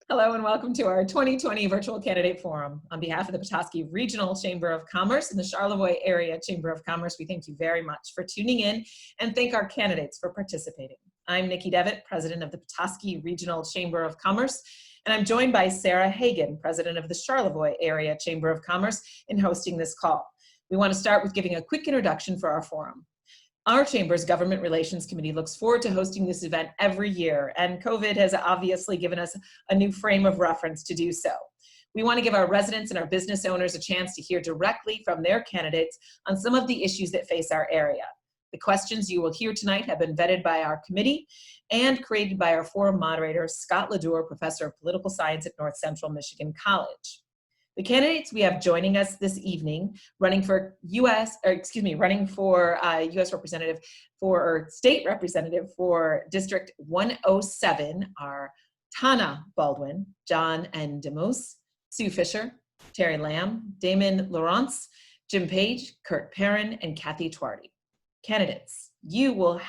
Hello and welcome to our 2020 Virtual Candidate Forum. On behalf of the Petoskey Regional Chamber of Commerce and the Charlevoix Area Chamber of Commerce, we thank you very much for tuning in and thank our candidates for participating. I'm Nikki Devitt, President of the Petoskey Regional Chamber of Commerce, and I'm joined by Sarah Hagan, President of the Charlevoix Area Chamber of Commerce, in hosting this call. We want to start with giving a quick introduction for our forum. Our Chamber's Government Relations Committee looks forward to hosting this event every year, and COVID has obviously given us a new frame of reference to do so. We want to give our residents and our business owners a chance to hear directly from their candidates on some of the issues that face our area. The questions you will hear tonight have been vetted by our committee and created by our forum moderator, Scott Ledour, Professor of Political Science at North Central Michigan College. The candidates we have joining us this evening, running for U.S. representative or state representative for District 107 are Tana Baldwin, John N. DeMoose, Sue Fisher, Terry Lamb, Damon Lawrence, Jim Page, Kurt Perrin, and Kathy Twardy. Candidates, you'll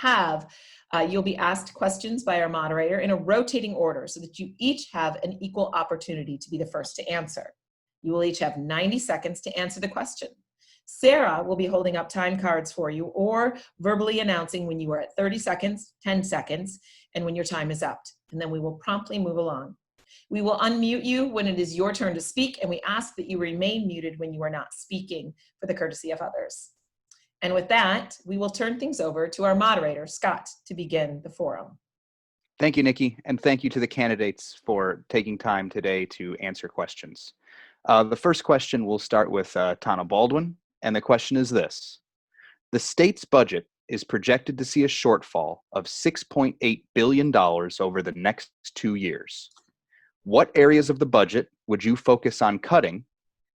be asked questions by our moderator in a rotating order so that you each have an equal opportunity to be the first to answer. You will each have 90 seconds to answer the question. Sarah will be holding up time cards for you or verbally announcing when you are at 30 seconds, 10 seconds, and when your time is up. And then we will promptly move along. We will unmute you when it is your turn to speak, and we ask that you remain muted when you are not speaking for the courtesy of others. And with that, we will turn things over to our moderator, Scott, to begin the forum. Thank you, Nikki, and thank you to the candidates for taking time today to answer questions. The first question will start with Tana Baldwin, and the question is this. The state's budget is projected to see a shortfall of $6.8 billion over the next 2 years. What areas of the budget would you focus on cutting,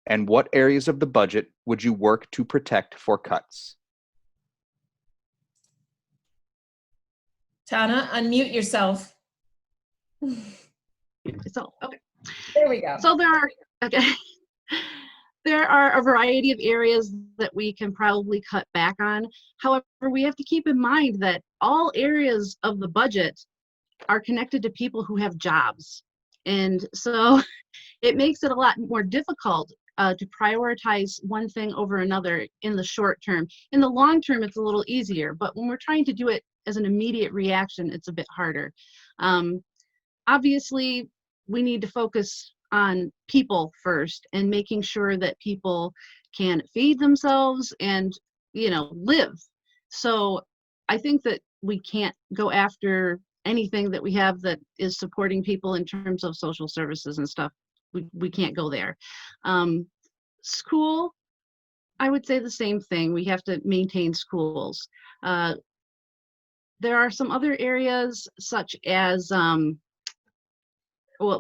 and what areas of the budget would you work to protect for cuts? Tana, unmute yourself. So, okay. There we go. So there are a variety of areas that we can probably cut back on. However, we have to keep in mind that all areas of the budget are connected to people who have jobs. And so it makes it a lot more difficult to prioritize one thing over another in the short term. In the long term, it's a little easier, but when we're trying to do it as an immediate reaction, it's a bit harder. Obviously, we need to focus on people first and making sure that people can feed themselves and, live. So I think that we can't go after anything that we have that is supporting people in terms of social services and stuff. We can't go there. School, I would say the same thing. We have to maintain schools. There are some other areas such as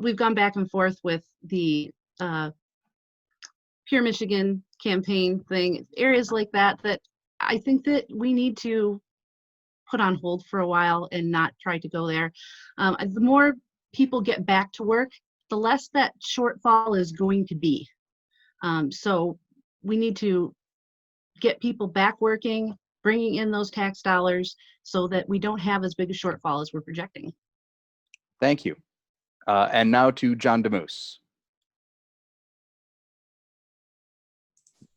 we've gone back and forth with the Pure Michigan campaign thing, areas like that I think that we need to put on hold for a while and not try to go there. The more people get back to work, the less that shortfall is going to be. So we need to get people back working, bringing in those tax dollars so that we don't have as big a shortfall as we're projecting. Thank you. And now to John DeMoose.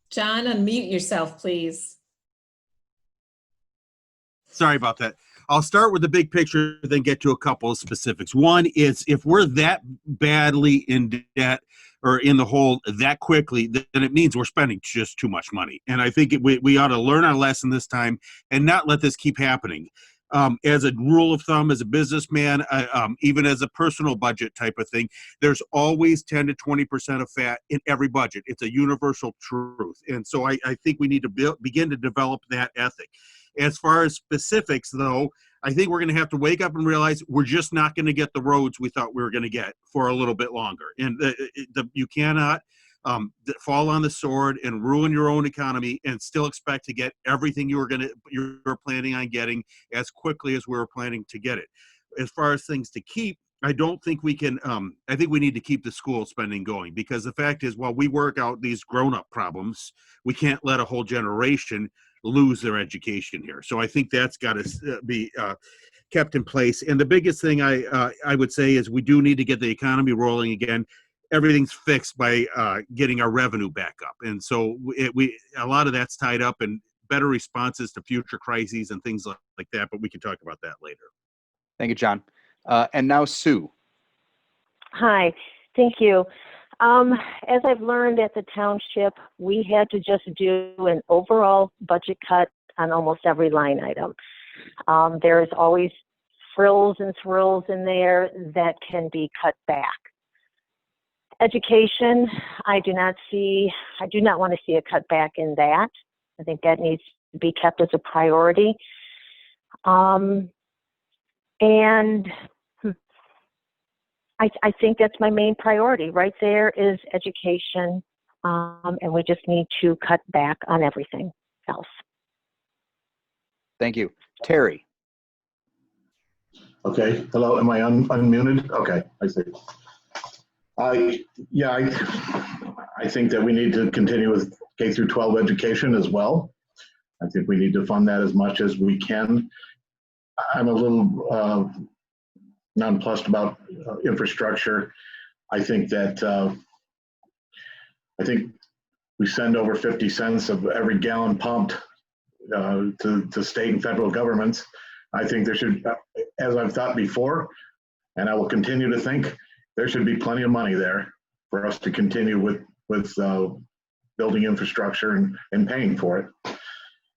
John, unmute yourself, please. Sorry about that. I'll start with the big picture, then get to a couple of specifics. One is if we're that badly in debt or in the hole that quickly, then it means we're spending just too much money. And I think we ought to learn our lesson this time and not let this keep happening. As a rule of thumb, as a businessman, even as a personal budget type of thing, there's always 10 to 20% of fat in every budget. It's a universal truth. And so I think we need to begin to develop that ethic. As far as specifics, though, I think we're going to have to wake up and realize we're just not going to get the roads we thought we were going to get for a little bit longer. And you cannot fall on the sword and ruin your own economy and still expect to get everything you're planning on getting as quickly as we were planning to get it. As far as things to keep, I don't think we can, I think we need to keep the school spending going, because the fact is, while we work out these grown-up problems, we can't let a whole generation lose their education here. So I think that's got to be kept in place. And the biggest thing I would say is we do need to get the economy rolling again. Everything's fixed by getting our revenue back up. And so a lot of that's tied up in better responses to future crises and things like that, but we can talk about that later. Thank you, John. And now Sue. Hi, thank you. As I've learned at the township, we had to just do an overall budget cut on almost every line item. There's always frills and thrills in there that can be cut back. Education, I do not want to see a cutback in that. I think that needs to be kept as a priority. I think that's my main priority. Right there is education, and we just need to cut back on everything else. Thank you. Terry. Okay. Hello. Am I unmuted? Okay. I see. I think that we need to continue with K through 12 education as well. I think we need to fund that as much as we can. I'm a little nonplussed about infrastructure. I think that we send over 50 cents of every gallon pumped to state and federal governments. I think there should, as I've thought before, and I will continue to think, there should be plenty of money there for us to continue with building infrastructure and paying for it.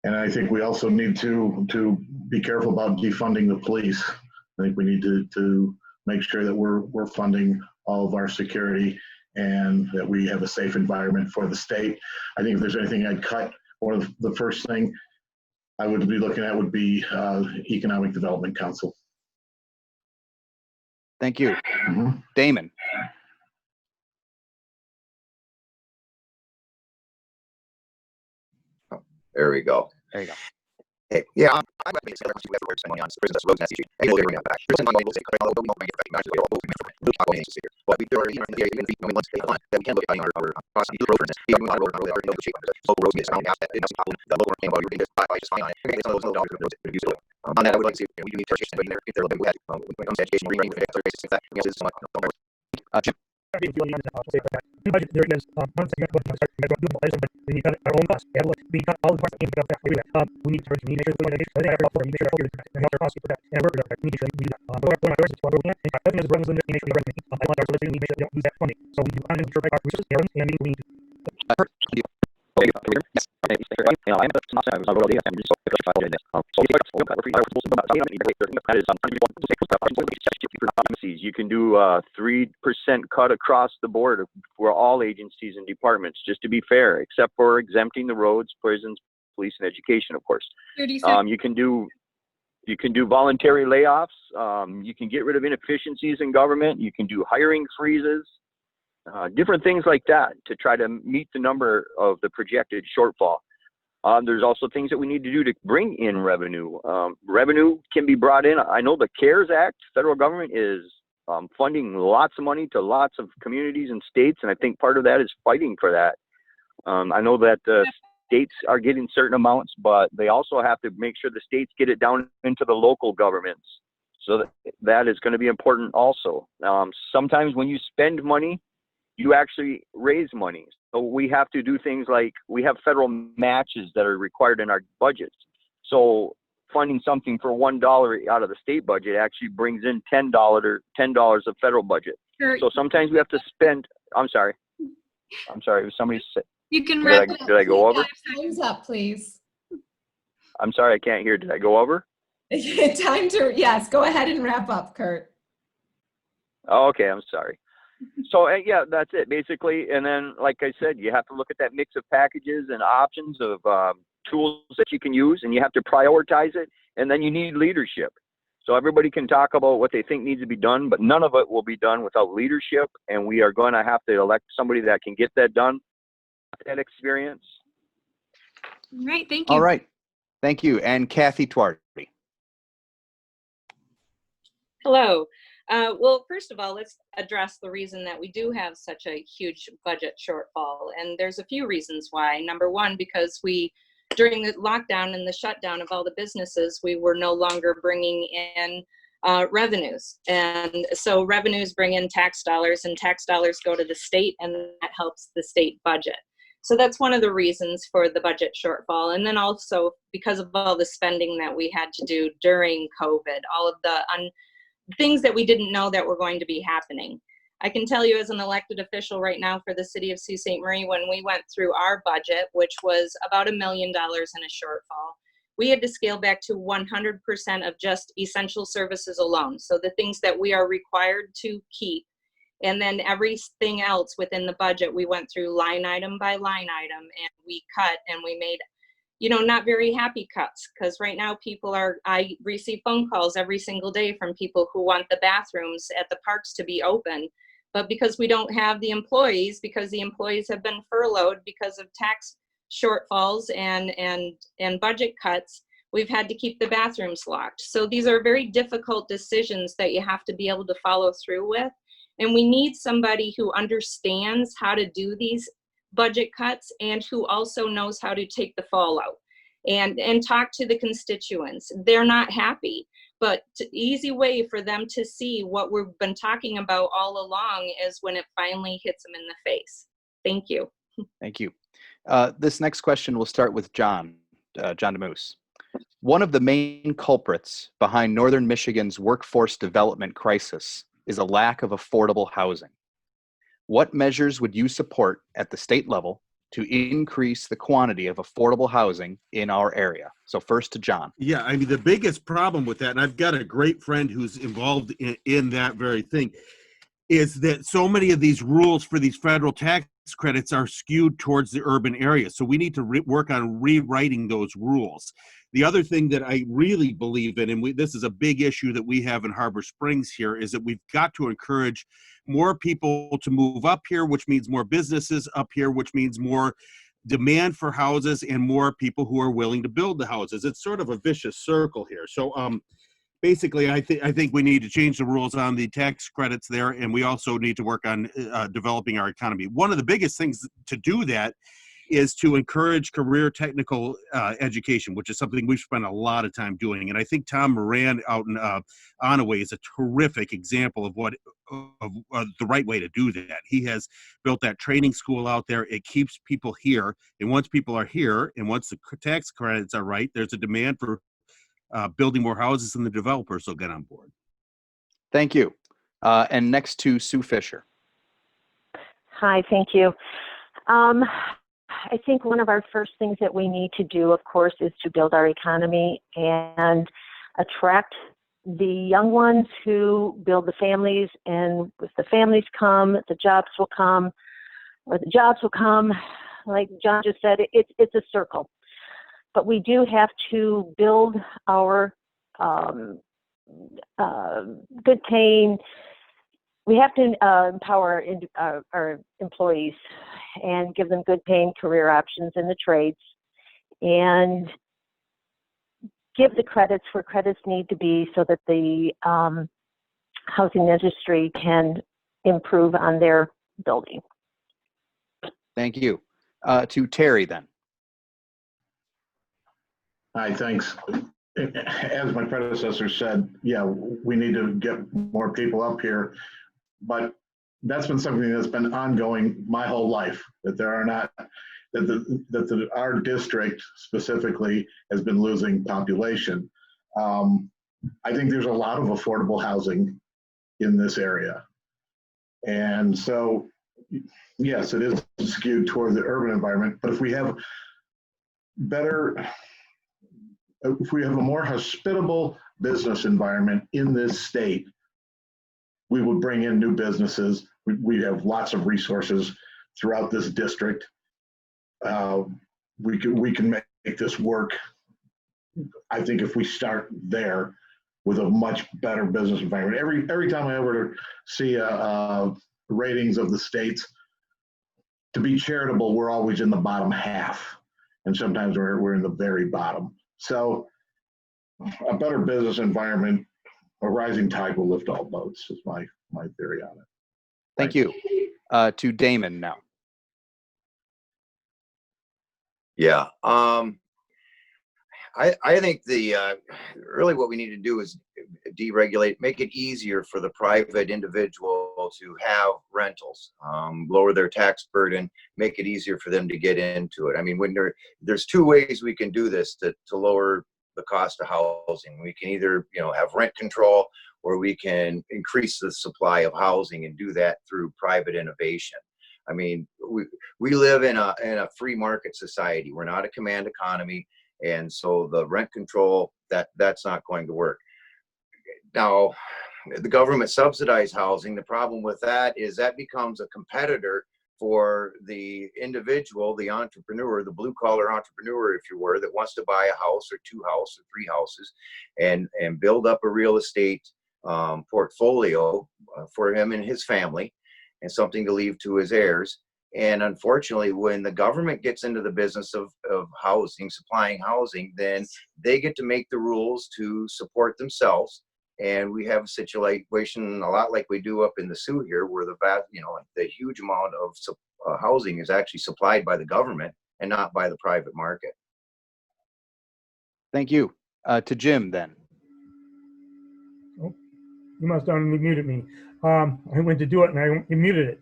And I think we also need to be careful about defunding the police. I think we need to make sure that we're funding all of our security and that we have a safe environment for the state. I think if there's anything I'd cut, one of the first thing I would be looking at would be Economic Development Council. Thank you. Damon. There we go. There you go. Hey, yeah, I'm going to say whoever spending money on prison, that's roads, that's issue. Hey, we'll bring that back. Prison money will say, but we do already, once they want, that we can look at our cost of road, for instance, we are road, there no shape. Local roads get sound asset, it doesn't happen. The local came about, you're just fine on it. It's those little dollars that use it. On that, I would like to see, we do need to education, but if they're a little bit, when it comes to education, we bring it to basis, if that, is so much. Jim. Budget there is once again what we got our own costs. We got all the parts in the back. We need to make sure we make sure and our costs for that and work with that. We need to do that. One of my first is what we're looking at. As brothers in the nation, I want our solution. We make sure we don't use that funding. So we do constantly try our resources and we need to. Yes. I'm you can do a 3% cut across the board for all agencies and departments, just to be fair, except for exempting the roads, prisons, police, and education, of course. You can do voluntary layoffs. You can get rid of inefficiencies in government. You can do hiring freezes. Different things like that to try to meet the number of the projected shortfall. There's also things that we need to do to bring in revenue. Revenue can be brought in. I know the CARES Act, federal government is funding lots of money to lots of communities and states, and I think part of that is fighting for that. I know that states are getting certain amounts, but they also have to make sure the states get it down into the local governments. So that is going to be important also. Sometimes when you spend money, you actually raise money. So we have to do things like we have federal matches that are required in our budgets. So funding something for $1 out of the state budget actually brings in $10 of federal budget. Sure. So sometimes we have to spend. I'm sorry. Somebody said. You can wrap up. Did I go over? Time's up, please. I'm sorry, I can't hear. Did I go over? Time to, yes, go ahead and wrap up, Kurt. Oh, okay, I'm sorry. So yeah, that's it basically. And then, like I said, you have to look at that mix of packages and options of tools that you can use, and you have to prioritize it. And then you need leadership. So everybody can talk about what they think needs to be done, but none of it will be done without leadership. And we are going to have to elect somebody that can get that done, that experience. All right, thank you. All right, thank you. And Kathy Twardy. Hello. Well, first of all, let's address the reason that we do have such a huge budget shortfall. And there's a few reasons why. Number one, because we during the lockdown and the shutdown of all the businesses, we were no longer bringing in revenues. And so revenues bring in tax dollars, and tax dollars go to the state, and that helps the state budget. So that's one of the reasons for the budget shortfall. And then also because of all the spending that we had to do during COVID, all of the things that we didn't know that were going to be happening. I can tell you as an elected official right now for the city of Sault Ste. Marie, when we went through our budget, which was about $1 million in a shortfall, we had to scale back to 100% of just essential services alone. So the things that we are required to keep. And then everything else within the budget, we went through line item by line item, and we cut, and we made, not very happy cuts, because right now I receive phone calls every single day from people who want the bathrooms at the parks to be open. But because we don't have the employees, because the employees have been furloughed because of tax shortfalls and budget cuts, we've had to keep the bathrooms locked. So these are very difficult decisions that you have to be able to follow through with. And we need somebody who understands how to do these budget cuts and who also knows how to take the fallout and talk to the constituents. They're not happy, but easy way for them to see what we've been talking about all along is when it finally hits them in the face. Thank you. Thank you. This next question will start with John DeMoose. One of the main culprits behind Northern Michigan's workforce development crisis is a lack of affordable housing. What measures would you support at the state level to increase the quantity of affordable housing in our area? So first to John. Yeah, I mean, the biggest problem with that, and I've got a great friend who's involved in that very thing, is that so many of these rules for these federal tax credits are skewed towards the urban area. So we need to work on rewriting those rules. The other thing that I really believe in, and this is a big issue that we have in Harbor Springs here, is that we've got to encourage more people to move up here, which means more businesses up here, which means more demand for houses and more people who are willing to build the houses. It's sort of a vicious circle here. So basically, I think we need to change the rules on the tax credits there, and we also need to work on developing our economy. One of the biggest things to do that is to encourage career technical education, which is something we've spent a lot of time doing. And I think Tom Moran out in Onaway is a terrific example of the right way to do that. He has built that training school out there. It keeps people here. And once people are here, and once the tax credits are right, there's a demand for building more houses, and the developers will get on board. Thank you. And next to Sue Fisher. Hi, thank you. I think one of our first things that we need to do, of course, is to build our economy and attract the young ones who build the families. And if the families come, the jobs will come, or the jobs will come. Like John just said, it's a circle. But we do have to build our good paying. We have to empower our employees and give them good paying career options in the trades, and give the credits where credits need to be so that the housing industry can improve on their building. Thank you. To Terry then. Hi, thanks. As my predecessor said, yeah, we need to get more people up here, but that's been something that's been ongoing my whole life, that there are not, our district specifically has been losing population. I think there's a lot of affordable housing in this area. And so, yes, it is skewed toward the urban environment, but if we have a more hospitable business environment in this state, we would bring in new businesses. We have lots of resources throughout this district. We can make this work. I think if we start there with a much better business environment. Every time I ever see ratings of the states, to be charitable, we're always in the bottom half, and sometimes we're in the very bottom. So a better business environment, a rising tide will lift all boats, is my theory on it. Thank you. To Damon now. Yeah. I think really what we need to do is deregulate, make it easier for the private individual to have rentals, lower their tax burden, make it easier for them to get into it. I mean, when there's two ways we can do this to lower the cost of housing. We can either, have rent control, or we can increase the supply of housing and do that through private innovation. I mean, we live in a free market society. We're not a command economy. And so the rent control, that's not going to work. Now, the government subsidized housing, the problem with that is that becomes a competitor for the individual, the entrepreneur, the blue collar entrepreneur, if you were, that wants to buy a house or two houses or three houses and build up a real estate portfolio for him and his family, and something to leave to his heirs. And unfortunately, when the government gets into the business of housing, supplying housing, then they get to make the rules to support themselves. And we have a situation a lot like we do up in the Sioux here, where the huge amount of housing is actually supplied by the government and not by the private market. Thank you. To Jim, then. Oh, you must have muted me. I went to do it and I muted it.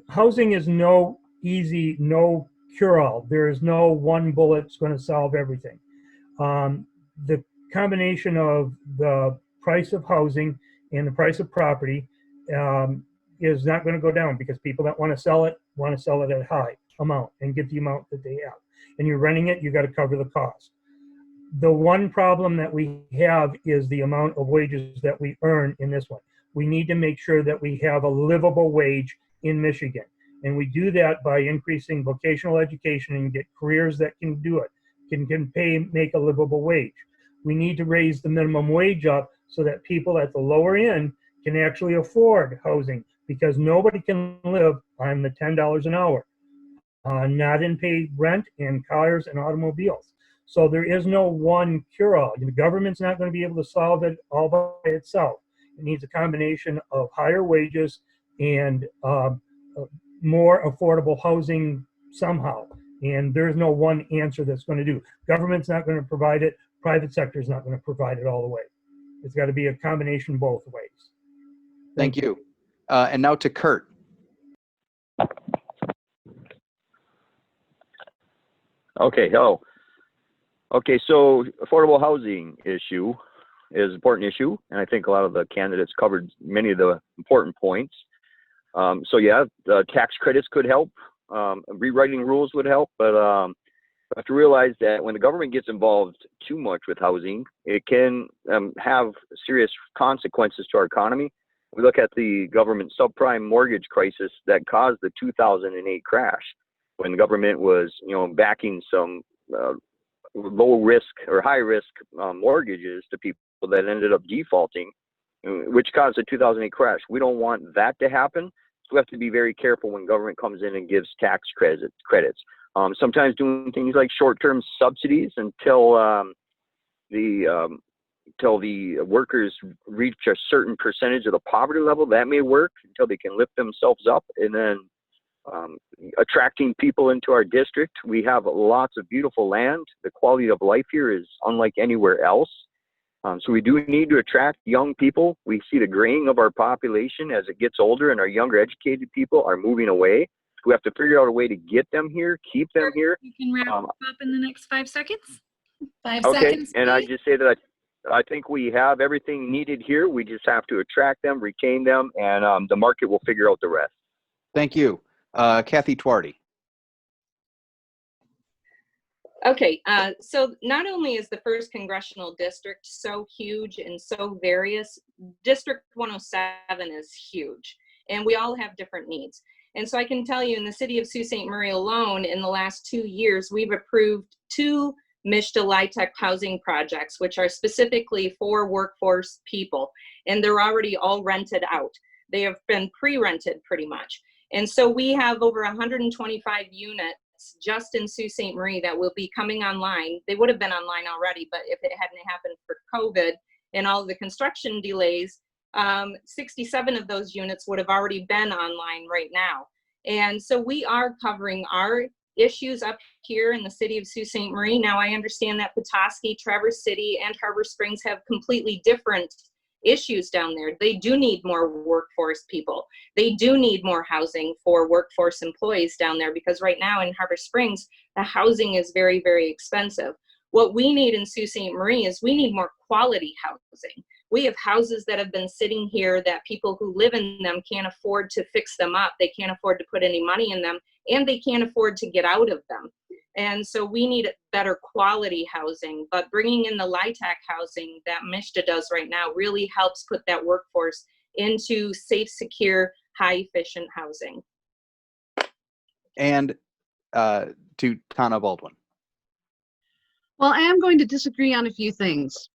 Housing is no cure-all. There is no one bullet that's going to solve everything. The combination of the price of housing and the price of property is not going to go down, because people that want to sell it at a high amount and get the amount that they have. And you're renting it, you got to cover the cost. The one problem that we have is the amount of wages that we earn in this one. We need to make sure that we have a livable wage in Michigan. And we do that by increasing vocational education and get careers that can do it, can make a livable wage. We need to raise the minimum wage up so that people at the lower end can actually afford housing, because nobody can live on the $10 an hour, not in paid rent and cars and automobiles. So there is no one cure-all. The government's not going to be able to solve it all by itself. It needs a combination of higher wages and more affordable housing somehow. And there's no one answer that's going to do. Government's not going to provide it. Private sector is not going to provide it all the way. It's got to be a combination both ways. Thank you. And now to Kurt. Okay, hello. Okay, so affordable housing issue is an important issue, and I think a lot of the candidates covered many of the important points. So yeah, the tax credits could help. Rewriting rules would help, but we have to realize that when the government gets involved too much with housing, it can have serious consequences to our economy. We look at the government subprime mortgage crisis that caused the 2008 crash, when the government was, backing some low risk or high risk mortgages to people that ended up defaulting, which caused the 2008 crash. We don't want that to happen. So we have to be very careful when government comes in and gives tax credits. Sometimes doing things like short-term subsidies until the workers reach a certain percentage of the poverty level, that may work until they can lift themselves up. And then attracting people into our district. We have lots of beautiful land. The quality of life here is unlike anywhere else. So we do need to attract young people. We see the graying of our population as it gets older, and our younger educated people are moving away. We have to figure out a way to get them here, keep them here. You can wrap up in the next 5 seconds. 5 Okay, seconds. and I please. just say that I think we have everything needed here. We just have to attract them, retain them, and the market will figure out the rest. Thank you. Kathy Twardy. Okay, so not only is the 1st Congressional District so huge and so various, District 107 is huge, and we all have different needs. And so I can tell you, in the city of Sault Ste. Marie alone, in the last 2 years, we've approved 2 Mish-to-LIHTC housing projects, which are specifically for workforce people, and they're already all rented out. They have been pre-rented pretty much. And so we have over 125 units just in Sault Ste. Marie that will be coming online. They would have been online already, but if it hadn't happened for COVID and all of the construction delays, 67 of those units would have already been online right now. And so we are covering our issues up here in the city of Sault Ste. Marie. Now, I understand that Petoskey, Traverse City, and Harbor Springs have completely different issues down there. They do need more workforce people. They do need more housing for workforce employees down there, because right now in Harbor Springs, the housing is very, very expensive. What we need in Sault Ste. Marie is we need more quality housing. We have houses that have been sitting here that people who live in them can't afford to fix them up. They can't afford to put any money in them, and they can't afford to get out of them. And so we need better quality housing, but bringing in the LIHTC housing that Mishta does right now really helps put that workforce into safe, secure, high efficient housing. And to Tana Baldwin. Well, I am going to disagree on a few things.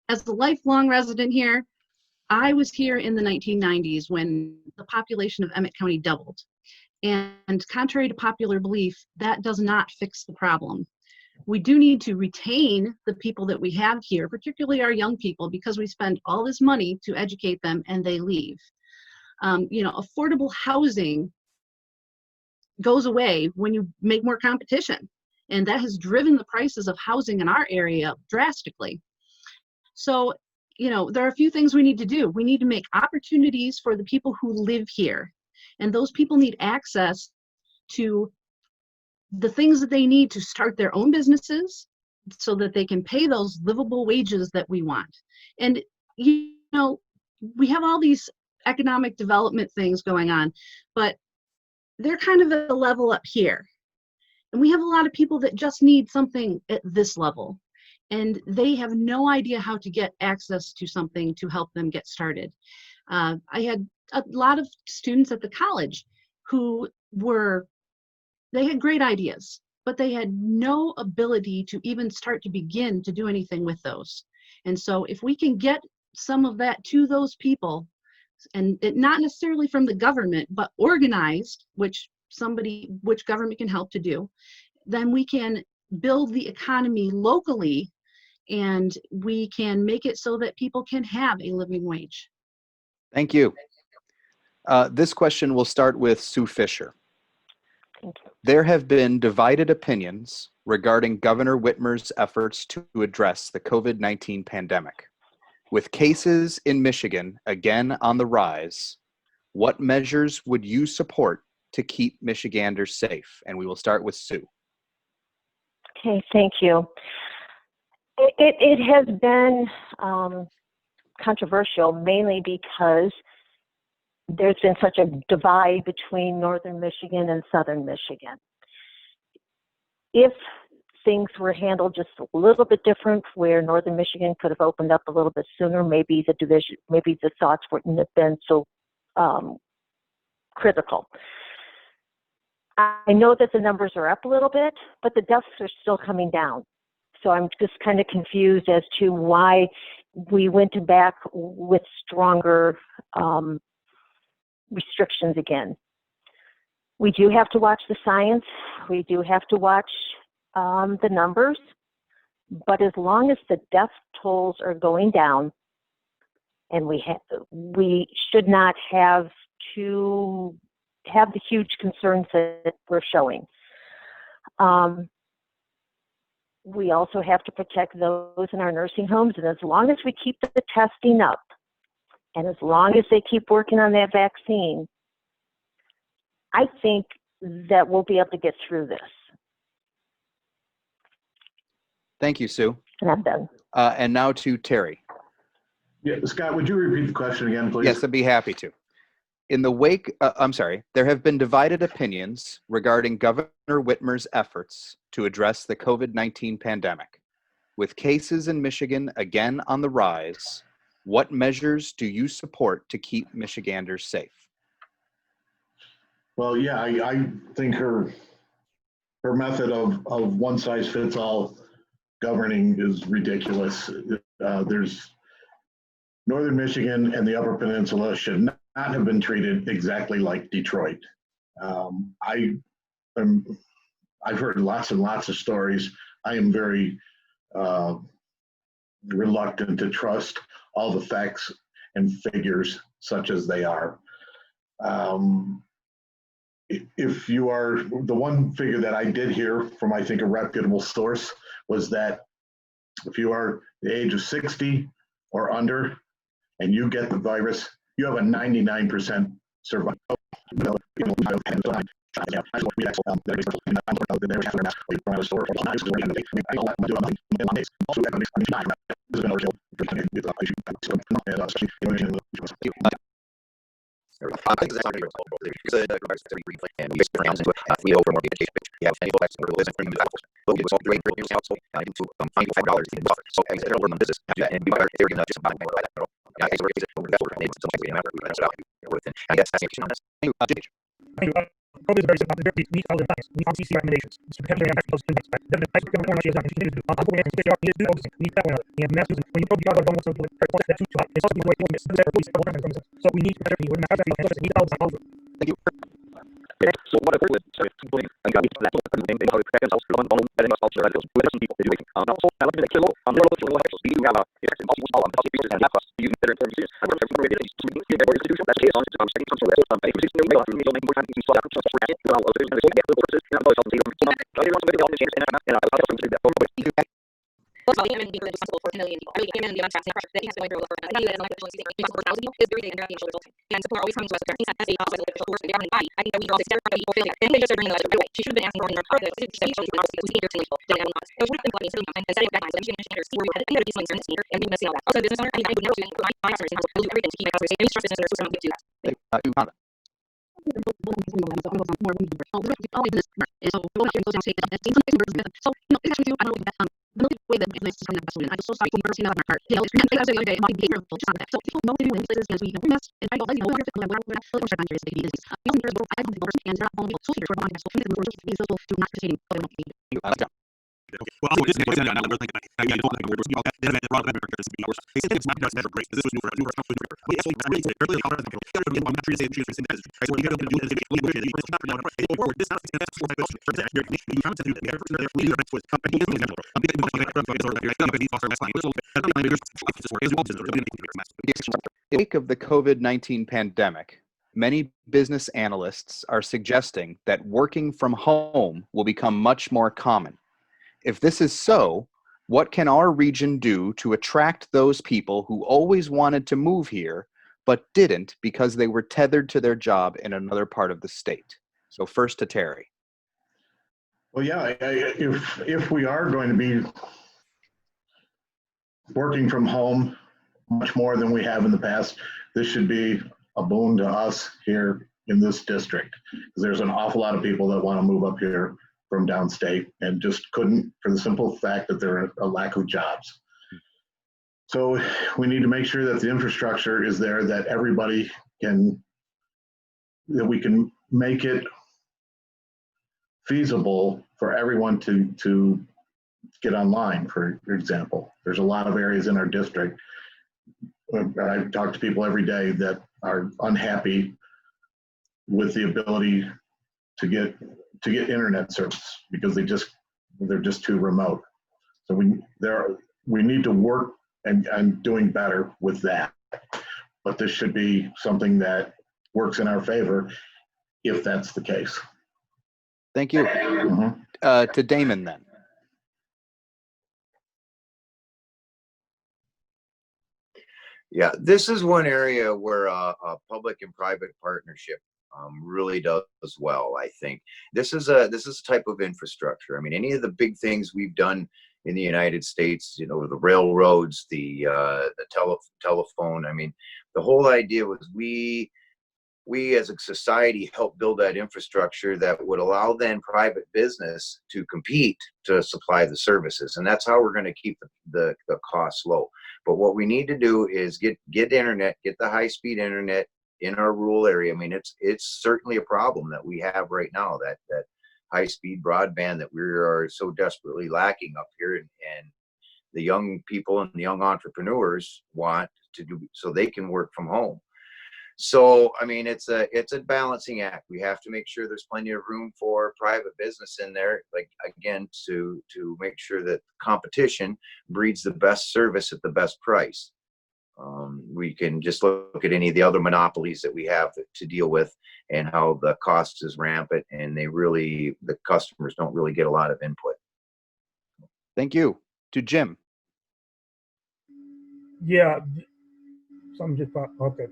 As a lifelong resident here, I was here in the 1990s when the population of Emmett County doubled. And contrary to popular belief, that does not fix the problem. We do need to retain the people that we have here, particularly our young people, because we spend all this money to educate them and they leave. Affordable housing goes away when you make more competition. And that has driven the prices of housing in our area up drastically. So, there are a few things we need to do. We need to make opportunities for the people who live here. And those people need access to the things that they need to start their own businesses so that they can pay those livable wages that we want. And, we have all these economic development things going on, but they're kind of at a level up here. And we have a lot of people that just need something at this level. And they have no idea how to get access to something to help them get started. I had a lot of students at the college who they had great ideas, but they had no ability to even start to begin to do anything with those. And so if we can get some of that to those people, and not necessarily from the government, but organized, which government can help to do, then we can build the economy locally and we can make it so that people can have a living wage. Thank you. This question will start with Sue Fisher. Thank you. There have been divided opinions regarding Governor Whitmer's efforts to address the COVID-19 pandemic. With cases in Michigan again on the rise, what measures would you support to keep Michiganders safe? And we will start with Sue. Okay, thank you. It has been controversial, mainly because there's been such a divide between northern Michigan and southern Michigan. If things were handled just a little bit different, where northern Michigan could have opened up a little bit sooner, maybe the thoughts wouldn't have been so critical. I know that the numbers are up a little bit, but the deaths are still coming down. So I'm just kind of confused as to why we went back with stronger restrictions again. We do have to watch the science. We do have to watch the numbers. But as long as the death tolls are going down, and we should not have to have the huge concerns that we're showing. We also have to protect those in our nursing homes, and as long as we keep the testing up, and as long as they keep working on that vaccine, I think that we'll be able to get through this. Thank you, Sue. And I'm done. And now to Terry. Yeah, Scott, would you repeat the question again, please? Yes, I'd be happy to. In the wake, there have been divided opinions regarding Governor Whitmer's efforts to address the COVID-19 pandemic. With cases in Michigan again on the rise, what measures do you support to keep Michiganders safe? Well, yeah, I think her method of one size fits all governing is ridiculous. There's Northern Michigan and the Upper Peninsula should not have been treated exactly like Detroit. I've heard lots and lots of stories. I am very reluctant to trust all the facts and figures such as they are. if you are, the one figure that I did hear from, I think, a reputable source was that if you are the age of 60 or under and you get the virus, you have a 99% survival. COVID is very simple. We meet all the times. We on CC recommendations. Mr. Heavy and those things. The high school government is not continue to do. I'll go in and do all this. We need that one. And mass using. When you go beyond one, so that's too hot. It's also the way to miss. So we need to protect you. We're not going to need all the time. Thank you. So what if we're simply and got to that they how to protect themselves from on and must also radicals with some people doing also I like to kill on the local radicals we have a it's all on the pieces and have us you better in terms of and we're ready to get the institution that's case on it's setting some sort of it's no way to make more time to start to spread it well others and get the process and all the I don't want to be on the chance and I'll have to do that Well, the MN being responsible for 10 million people. I mean, MN the amount of that he has going through a lot for that. That is not actually seeing responsible for 1,000 people is very big and very resulting. And so we're always coming to us with as a official force of the government body. I think that we are all step from people failure. And they just are bringing the letter away. She should have been asking for more part of the city shows and obviously we see here too people that have not. So we're implementing city and setting up guidelines. And Michiganders see where we're headed. And these things are in this meter and we've been seeing all that. Also, business owner, I would never put my customers in house. We'll do everything to keep my customers safe. Any trust business owners who don't do that. The way that this is coming up soon. I'm so sorry for seeing that on our part. You know, I was the other day, might be careful just on that. So people know they do in places as we mess and I don't we're not countries baby is. I don't think I don't think and not only so here for one so people who are visible to not participating but not be. Okay. Well, also, this is now we're thinking I don't think we're all that the wrong characters be worse. They said it's not just great. This was new for but actually really really I'm not sure to say I so you got to do this it's not now forward this is that's for my question for that you come to do that we are was company is in general I'm thinking in the wake of the COVID-19 pandemic, many business analysts are suggesting that working from home will become much more common. If this is so, what can our region do to attract those people who always wanted to move here but didn't because they were tethered to their job in another part of the state? So first to Terry. Well, yeah, if we are going to be working from home much more than we have in the past, this should be a boon to us here in this district. Because there's an awful lot of people that want to move up here from downstate and just couldn't for the simple fact that there are a lack of jobs. So we need to make sure that the infrastructure is there, that everybody can, that we can make it feasible for everyone to get online, for example. There's a lot of areas in our district. I talk to people every day that are unhappy with the ability to get internet service because they're just too remote. So we need to work and doing better with that. But this should be something that works in our favor if that's the case. Thank you. To Damon then. Yeah, this is one area where a public and private partnership really does well. I think this is a type of infrastructure. I mean, any of the big things we've done in the United States, you know, the railroads, the telephone. I mean, the whole idea was we as a society help build that infrastructure that would allow then private business to compete to supply the services, and that's how we're going to keep the costs low. But what we need to do is get internet, get the high-speed internet in our rural area. I mean, it's certainly a problem that we have right now, that high-speed broadband that we are so desperately lacking up here, and the young people and the young entrepreneurs want to do so they can work from home. So, I mean, it's a balancing act. We have to make sure there's plenty of room for private business in there, like, again, to make sure that competition breeds the best service at the best price. We can just look at any of the other monopolies that we have to deal with and how the cost is rampant, and the customers don't really get a lot of input. Thank you. To Jim. Yeah, something just popped. Okay.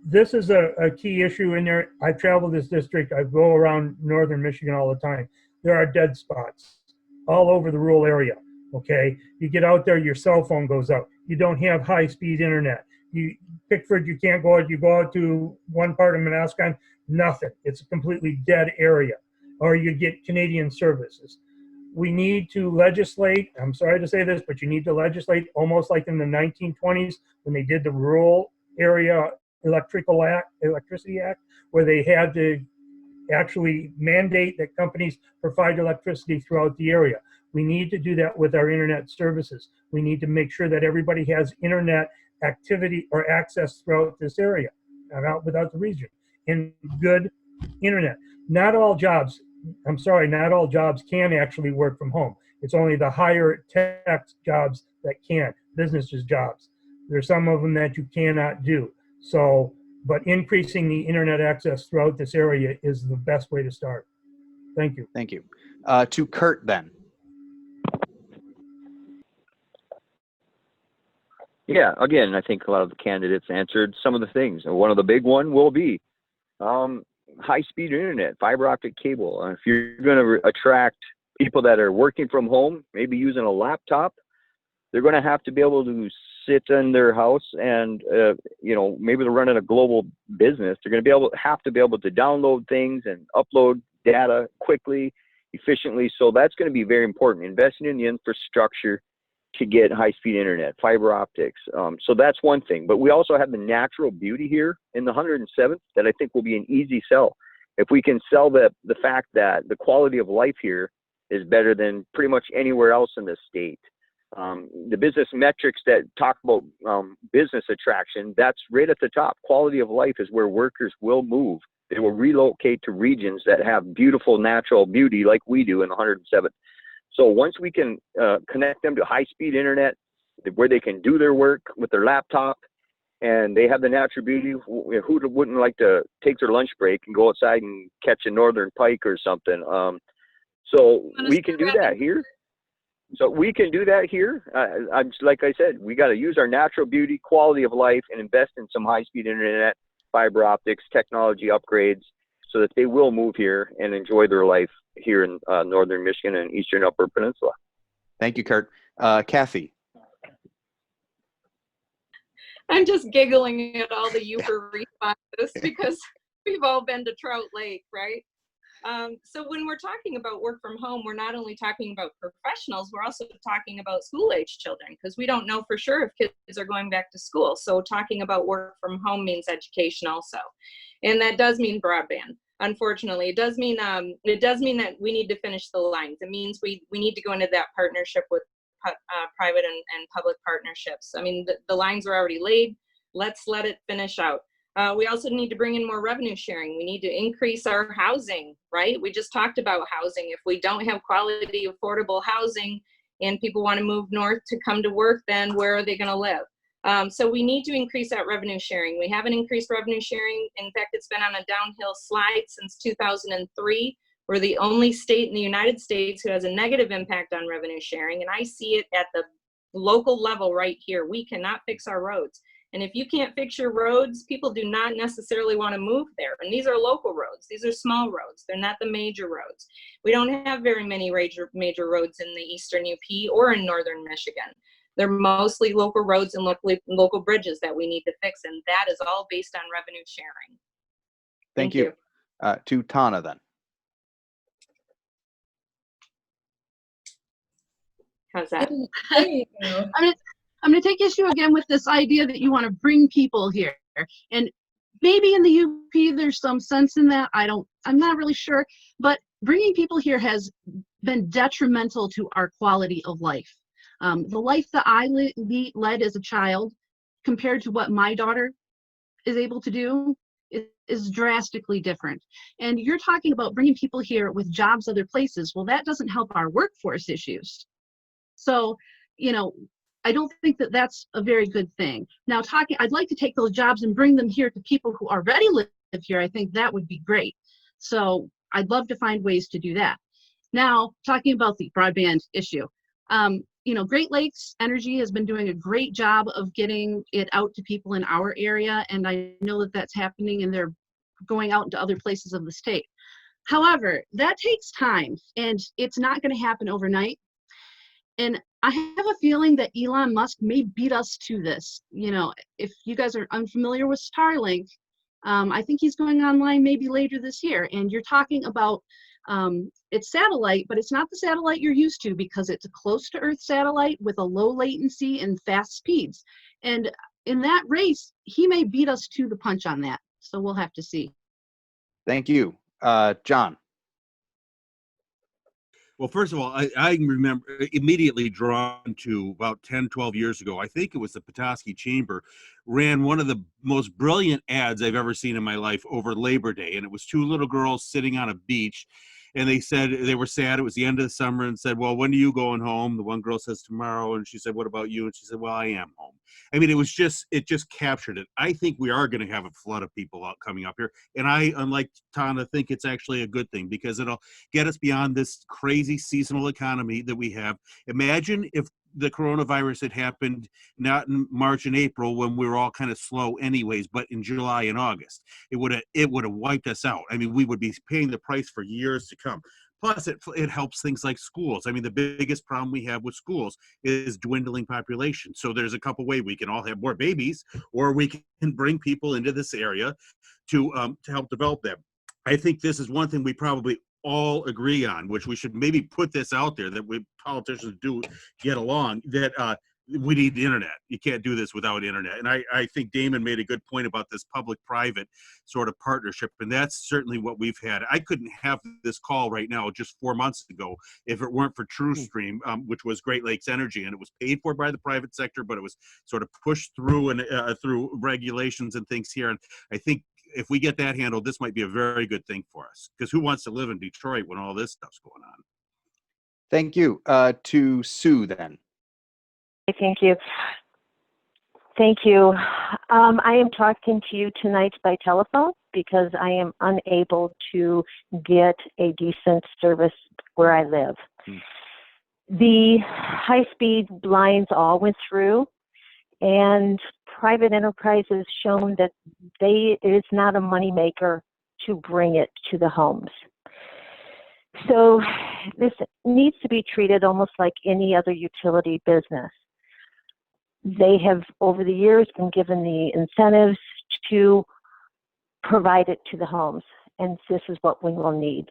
This is a key issue in there. I travel this district. I go around northern Michigan all the time. There are dead spots all over the rural area. Okay. You get out there, your cell phone goes out. You don't have high-speed internet. Pickford, you can't go out. You go out to one part of Manasquan, nothing. It's a completely dead area. Or you get Canadian services. We need to legislate, I'm sorry to say this, but you need to legislate almost like in the 1920s when they did the Rural Area Electricity Act, where they had to actually mandate that companies provide electricity throughout the area. We need to do that with our internet services. We need to make sure that everybody has internet activity or access throughout this area, without the region, in good internet. Not all jobs can actually work from home. It's only the higher tech jobs that can, businesses jobs. There's some of them that you cannot do. So, but increasing the internet access throughout this area is the best way to start. Thank you. Thank you. To Kurt then. Yeah, again, I think a lot of the candidates answered some of the things. And one of the big one will be high-speed internet, fiber optic cable. If you're going to attract people that are working from home, maybe using a laptop, they're going to have to be able to sit in their house and, maybe they're running a global business. They're going to have to be able to download things and upload data quickly, efficiently. So that's going to be very important. Investing in the infrastructure to get high-speed internet, fiber optics. So that's one thing. But we also have the natural beauty here in the 107th that I think will be an easy sell. If we can sell the fact that the quality of life here is better than pretty much anywhere else in the state. The business metrics that talk about business attraction, that's right at the top. Quality of life is where workers will move. They will relocate to regions that have beautiful natural beauty like we do in the 107th. So once we can connect them to high-speed internet where they can do their work with their laptop and they have the natural beauty, who wouldn't like to take their lunch break and go outside and catch a northern pike or something? So we can do that here. Like I said, we got to use our natural beauty, quality of life, and invest in some high-speed internet, fiber optics, technology upgrades, so that they will move here and enjoy their life here in northern Michigan and eastern Upper Peninsula. Thank you, Kurt. Kathy. I'm just giggling at all the Uber responses because we've all been to Trout Lake, right? So when we're talking about work from home, we're not only talking about professionals, we're also talking about school-age children, because we don't know for sure if kids are going back to school. So talking about work from home means education also. And that does mean broadband. Unfortunately, it does mean that we need to finish the lines. It means we need to go into that partnership with private and public partnerships. I mean, the lines are already laid. Let's let it finish out. We also need to bring in more revenue sharing. We need to increase our housing, right? We just talked about housing. If we don't have quality, affordable housing and people want to move north to come to work, then where are they going to live? So we need to increase that revenue sharing. We haven't increased revenue sharing. In fact, it's been on a downhill slide since 2003. We're the only state in the United States who has a negative impact on revenue sharing. And I see it at the local level right here. We cannot fix our roads. And if you can't fix your roads, people do not necessarily want to move there. And these are local roads. These are small roads. They're not the major roads. We don't have very many major roads in the eastern UP or in northern Michigan. They're mostly local roads and local bridges that we need to fix. And that is all based on revenue sharing. Thank you. To Tana then. How's that? There you go. I'm going to take issue again with this idea that you want to bring people here. And maybe in the UP there's some sense in that. I'm not really sure. But bringing people here has been detrimental to our quality of life. The life that I led as a child compared to what my daughter is able to do is drastically different. And you're talking about bringing people here with jobs other places. Well, that doesn't help our workforce issues. So, I don't think that that's a very good thing. Now, I'd like to take those jobs and bring them here to people who already live here. I think that would be great. So I'd love to find ways to do that. Now, talking about the broadband issue, Great Lakes Energy has been doing a great job of getting it out to people in our area, and I know that that's happening, and they're going out into other places of the state. However, that takes time, and it's not going to happen overnight. And I have a feeling that Elon Musk may beat us to this. If you guys are unfamiliar with Starlink, I think he's going online maybe later this year. And you're talking about it's satellite, but it's not the satellite you're used to, because it's a close to Earth satellite with a low latency and fast speeds. And in that race, he may beat us to the punch on that. So we'll have to see. Thank you. John. Well, first of all, I remember immediately drawn to about 10, 12 years ago. I think it was the Petoskey Chamber ran one of the most brilliant ads I've ever seen in my life over Labor Day. And it was two little girls sitting on a beach. And they said they were sad. It was the end of the summer, and said, well, when are you going home? The one girl says tomorrow. And she said, what about you? And she said, well, I am home. I mean, it just captured it. I think we are going to have a flood of people out coming up here. And I, unlike Tana, think it's actually a good thing, because it'll get us beyond this crazy seasonal economy that we have. Imagine if the coronavirus had happened not in March and April, when we were all kind of slow anyways, but in July and August. It would have wiped us out. I mean, we would be paying the price for years to come. Plus, it helps things like schools. I mean, the biggest problem we have with schools is dwindling population. So there's a couple ways we can all have more babies, or we can bring people into this area to help develop them. I think this is one thing we probably all agree on, which we should maybe put this out there, that we politicians do get along, that we need the internet. You can't do this without internet. And I think Damon made a good point about this public-private sort of partnership, and that's certainly what we've had. I couldn't have this call right now just 4 months ago if it weren't for TrueStream, which was Great Lakes Energy, and it was paid for by the private sector, but it was sort of pushed through and through regulations and things here. And I think if we get that handled, this might be a very good thing for us, because who wants to live in Detroit when all this stuff's going on? Thank you. To Sue, then. Thank you. Thank you. I am talking to you tonight by telephone because I am unable to get a decent service where I live. The high-speed lines all went through, and private enterprise has shown that it is not a moneymaker to bring it to the homes. So this needs to be treated almost like any other utility business. They have, over the years, been given the incentives to provide it to the homes, and this is what we will need.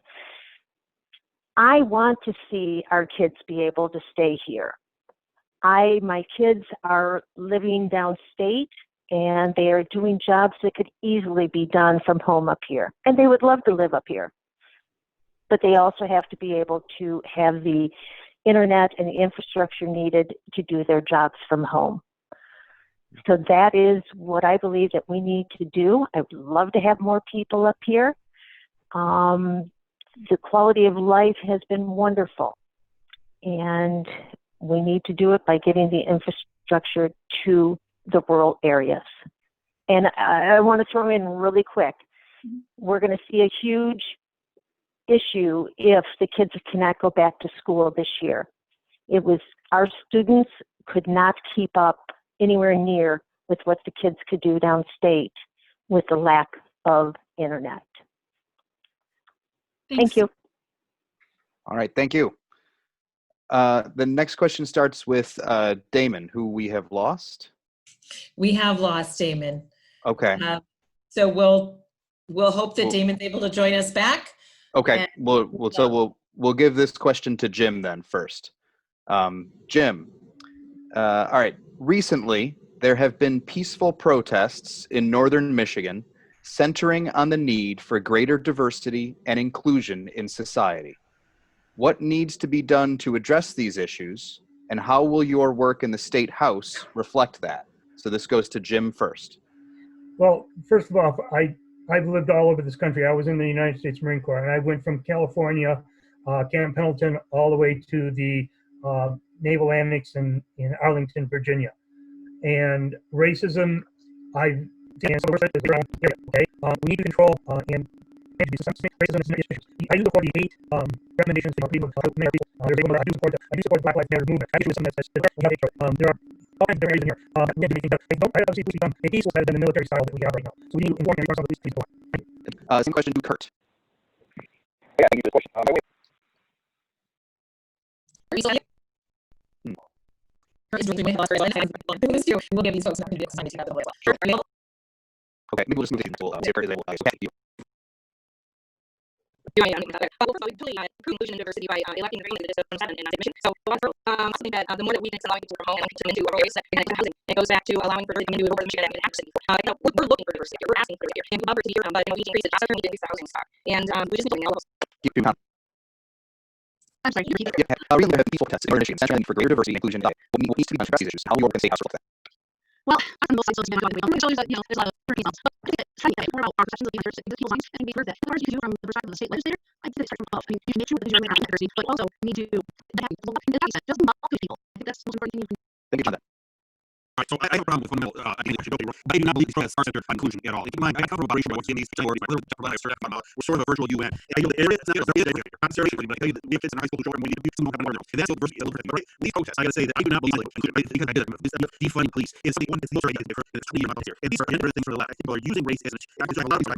I want to see our kids be able to stay here. My kids are living downstate, and they are doing jobs that could easily be done from home up here, and they would love to live up here. But they also have to be able to have the internet and the infrastructure needed to do their jobs from home. So that is what I believe that we need to do. I would love to have more people up here. The quality of life has been wonderful, and we need to do it by getting the infrastructure to the rural areas. And I want to throw in really quick, we're going to see a huge issue if the kids cannot go back to school this year. Our students could not keep up anywhere near with what the kids could do downstate with the lack of internet. Thank you. All right, thank you. The next question starts with Damon, who we have lost. We have lost Damon. Okay. So we'll hope that Damon's able to join us back. Okay. We'll give this question to Jim then first. Jim. All right. Recently, there have been peaceful protests in northern Michigan centering on the need for greater diversity and inclusion in society. What needs to be done to address these issues, and how will your work in the State House reflect that? So this goes to Jim first. Well, first of all, I've lived all over this country. I was in the United States Marine Corps, and I went from California, Camp Pendleton, all the way to the naval annex in Arlington, Virginia. And racism, I've seen some of the worst around here. Okay, we need to control and do some racism is an issue. I do support the 8 recommendations for people to help people. I do support the Black Lives Matter movement. I do something that's we have hatred. There are all kinds of areas in here. We have to make things better. I obviously police become a peaceful better than the military style that we have right now. So we need to inform ourselves on the police force. Same question to Kurt. Yeah, thank you for the question. We'll give these folks an opportunity to sign it together as well. Are you able? Okay, maybe we'll just move to the see if Kurt is able. Okay, you. Inclusion and diversity by electing the district 7 and admission. So something that the more that we can allow people to promote and come into rural areas that connect to housing, it goes back to allowing for diversity to come into rural Michigan and access. We're looking for diversity. We're asking for it here, and we'd love to hear but we need to increase the job, we need to increase the housing stock, and we just need to all those. I'm sorry, can you repeat that? Yeah, we have peaceful tests in Michigan, central for greater diversity and inclusion. What needs to be done to address these issues? How will your organization look at that? Well, from both sides, there's always that, there's a lot of results. But trying to get more about our perceptions of the answers, the people's minds, and we heard that. As far as you can do from the perspective of the state legislator, I think it's from above. I mean, you can make sure that you're going to diversity, but also you need to just involve people. I think that's the most important thing you can. Thank you, John. All right, so I have a problem with fundamental, I think we should go through, but I do not believe these protests are centered on inclusion at all. Keep in mind, I come from a racial what's in these we're sort of a virtual UN. And I know the area that's not not serious, but I tell you that we have kids in high school who show up and we need to do some kind of and that's diversity. Right? These protests, I gotta say that I do not believe because I did this defunding police is something one that's the most that's 20 years here. And these are different things for the left. People are using race as a lot of these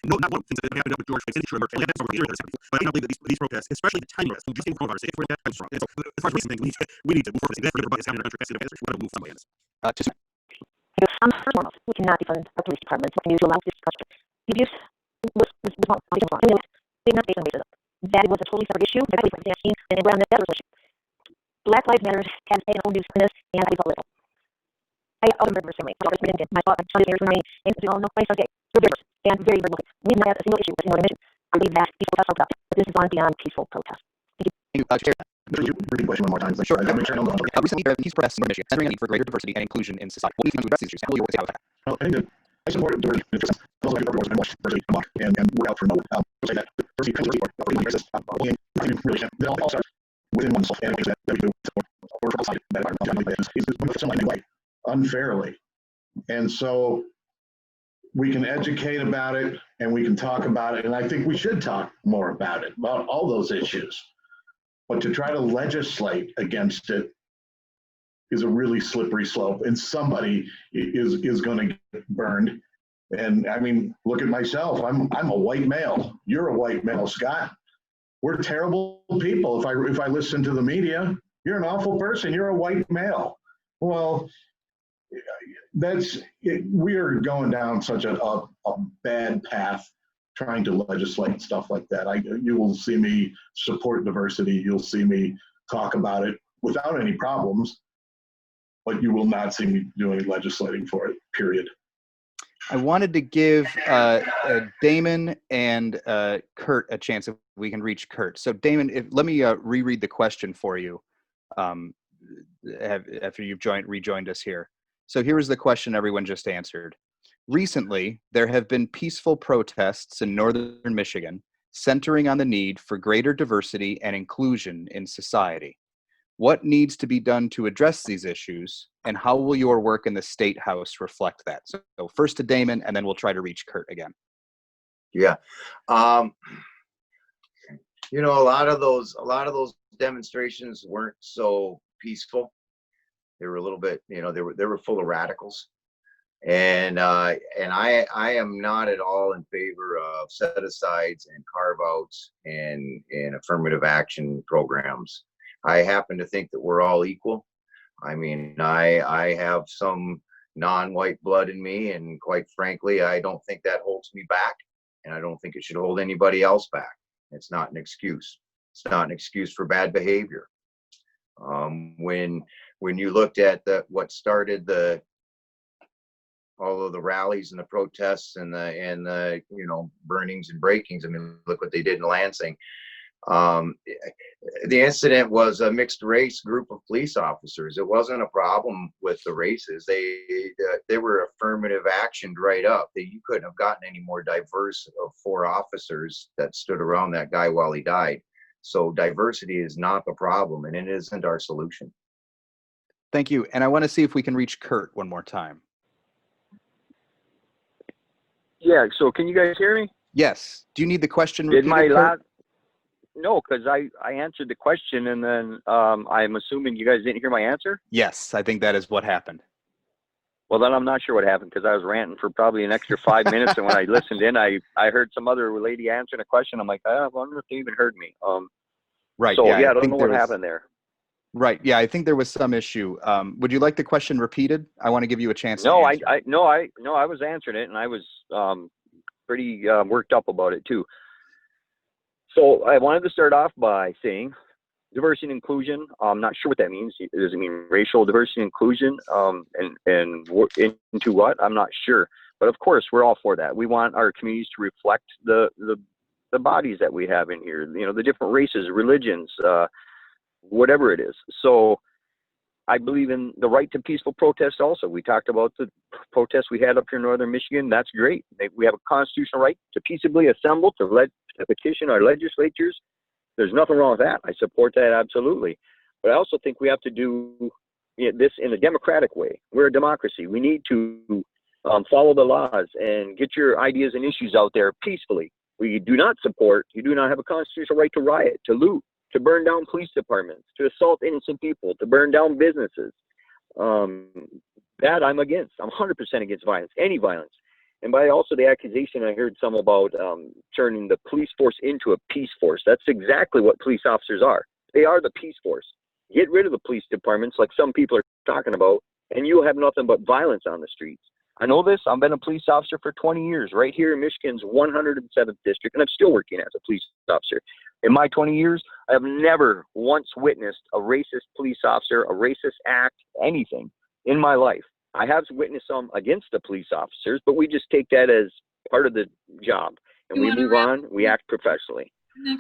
no, not one since it happened up with George Floyd and that's over here. But I don't believe that these protests, especially the tiny protests, who just came from our state, where that comes from. And so as far as recent things, we need to move forward. That's where everybody is having a country. We got to move somewhere else. First and foremost, we cannot defund our police departments. What can you do to allow this discussion? The abuse was wrong. Did not based on racism. That was a totally separate issue. I believe it's asking, and around that issue. Black Lives Matter has a whole new this, and I felt little. I often remember family. I always been in my thought. I'm trying to hear from me, and you all know my son's gay. We're diverse and very, very looking. We have not had a single issue with single mission. I believe that peaceful protests are about, but this is gone beyond peaceful protest. Thank you. Chair. Could you repeat the question one more time? Sure. Make sure I know Recently, there have been peace protests in Michigan, centering on the need for greater diversity and inclusion in society. What do you think to address these issues? How will your organization address that? Well, I think that I support diversity and interest. Those are the words diversity come up and we're out for no. Say that diversity comes with bullying, really, they all start within oneself and things that we do or outside that environment is something new way unfairly. And so we can educate about it and we can talk about it. And I think we should talk more about it, about all those issues. But to try to legislate against it is a really slippery slope, and somebody is going to get burned. And I mean, look at myself. I'm a white male. You're a white male, Scott. We're terrible people. If I listen to the media, you're an awful person. You're a white male. Well, that's it. We are going down such a bad path trying to legislate stuff like that. You will see me support diversity. You'll see me talk about it without any problems, but you will not see me doing legislating for it, period. I wanted to give Damon and Kurt a chance if we can reach Kurt. So Damon, let me reread the question for you after you've rejoined us here. So here is the question everyone just answered. Recently, there have been peaceful protests in northern Michigan centering on the need for greater diversity and inclusion in society. What needs to be done to address these issues, and how will your work in the State House reflect that? So first to Damon, and then we'll try to reach Kurt again. Yeah. A lot of those demonstrations weren't so peaceful. They were a little bit, they were full of radicals. And I am not at all in favor of set-asides and carve-outs and affirmative action programs. I happen to think that we're all equal. I mean, I have some non-white blood in me, and quite frankly, I don't think that holds me back, and I don't think it should hold anybody else back. It's not an excuse. It's not an excuse for bad behavior. When you looked at what started all of the rallies and the protests and the burnings and breakings, I mean, look what they did in Lansing. The incident was a mixed race group of police officers. It wasn't a problem with the races. They were affirmative actioned right up. You couldn't have gotten any more diverse of 4 officers that stood around that guy while he died. So diversity is not the problem, and it isn't our solution. Thank you. And I want to see if we can reach Kurt one more time. Yeah, so can you guys hear me? Yes. Do you need the question Did repeated, my Kurt? last... No, because I answered the question, and then I'm assuming you guys didn't hear my answer? Yes, I think that is what happened. Well, then I'm not sure what happened, because I was ranting for probably an extra 5 minutes, and when I listened in, I heard some other lady answering a question. I'm like, I wonder if they even heard me. Right. So, yeah, I don't think know there what was- happened there. Right. Yeah, I think there was some issue. Would you like the question repeated? I want to give you a chance. No, to I answer. was answering it, and I was pretty worked up about it too. So I wanted to start off by saying diversity and inclusion. I'm not sure what that means. Does it mean racial diversity and inclusion? And into what? I'm not sure. But of course, we're all for that. We want our communities to reflect the bodies that we have in here. You know, the different races, religions, whatever it is. So I believe in the right to peaceful protest also. We talked about the protests we had up here in northern Michigan. That's great. We have a constitutional right to peaceably assemble, to petition our legislatures. There's nothing wrong with that. I support that absolutely. But I also think we have to do this in a democratic way. We're a democracy. We need to follow the laws and get your ideas and issues out there peacefully. We do not support, you do not have a constitutional right to riot, to loot, to burn down police departments, to assault innocent people, to burn down businesses. That I'm against. I'm 100% against violence, any violence. And by also the accusation, I heard some about turning the police force into a peace force. That's exactly what police officers are. They are the peace force. Get rid of the police departments like some people are talking about, and you'll have nothing but violence on the streets. I know this. I've been a police officer for 20 years, right here in Michigan's 107th district, and I'm still working as a police officer. In my 20 years, I have never once witnessed a racist police officer, a racist act, anything in my life. I have witnessed some against the police officers, but we just take that as part of the job, and we move on. We act professionally.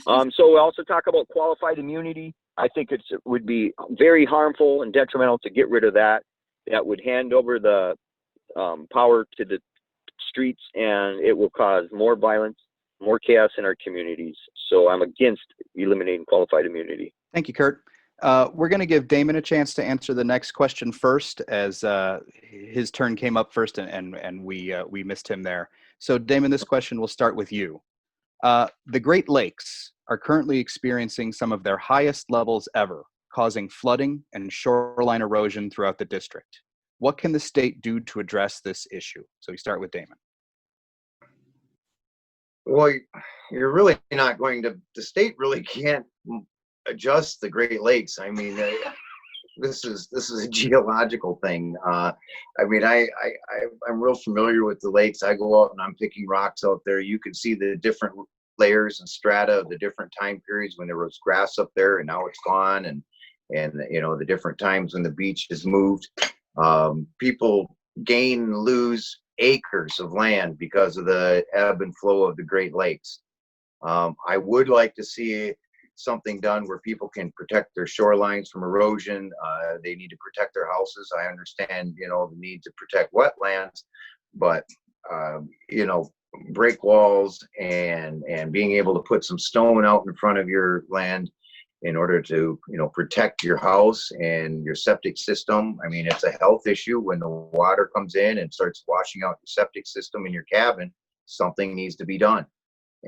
So we also talk about qualified immunity. I think it would be very harmful and detrimental to get rid of that. That would hand over the power to the streets, and it will cause more violence, more chaos in our communities. So I'm against eliminating qualified immunity. Thank you, Kurt. We're going to give Damon a chance to answer the next question first, as his turn came up first, and we missed him there. So Damon, this question will start with you. The Great Lakes are currently experiencing some of their highest levels ever, causing flooding and shoreline erosion throughout the district. What can the state do to address this issue? So we start with Damon. Well, you're really not going to, the state really can't adjust the Great Lakes. I mean, this is a geological thing. I mean, I'm real familiar with the lakes. I go out and I'm picking rocks out there. You can see the different layers and strata of the different time periods when there was grass up there and now it's gone, and you know, the different times when the beach has moved. People gain and lose acres of land because of the ebb and flow of the Great Lakes. I would like to see something done where people can protect their shorelines from erosion. They need to protect their houses. I understand, you know, the need to protect wetlands, but you know, break walls and being able to put some stone out in front of your land in order to, you know, protect your house and your septic system. I mean, it's a health issue when the water comes in and starts washing out your septic system in your cabin. Something needs to be done.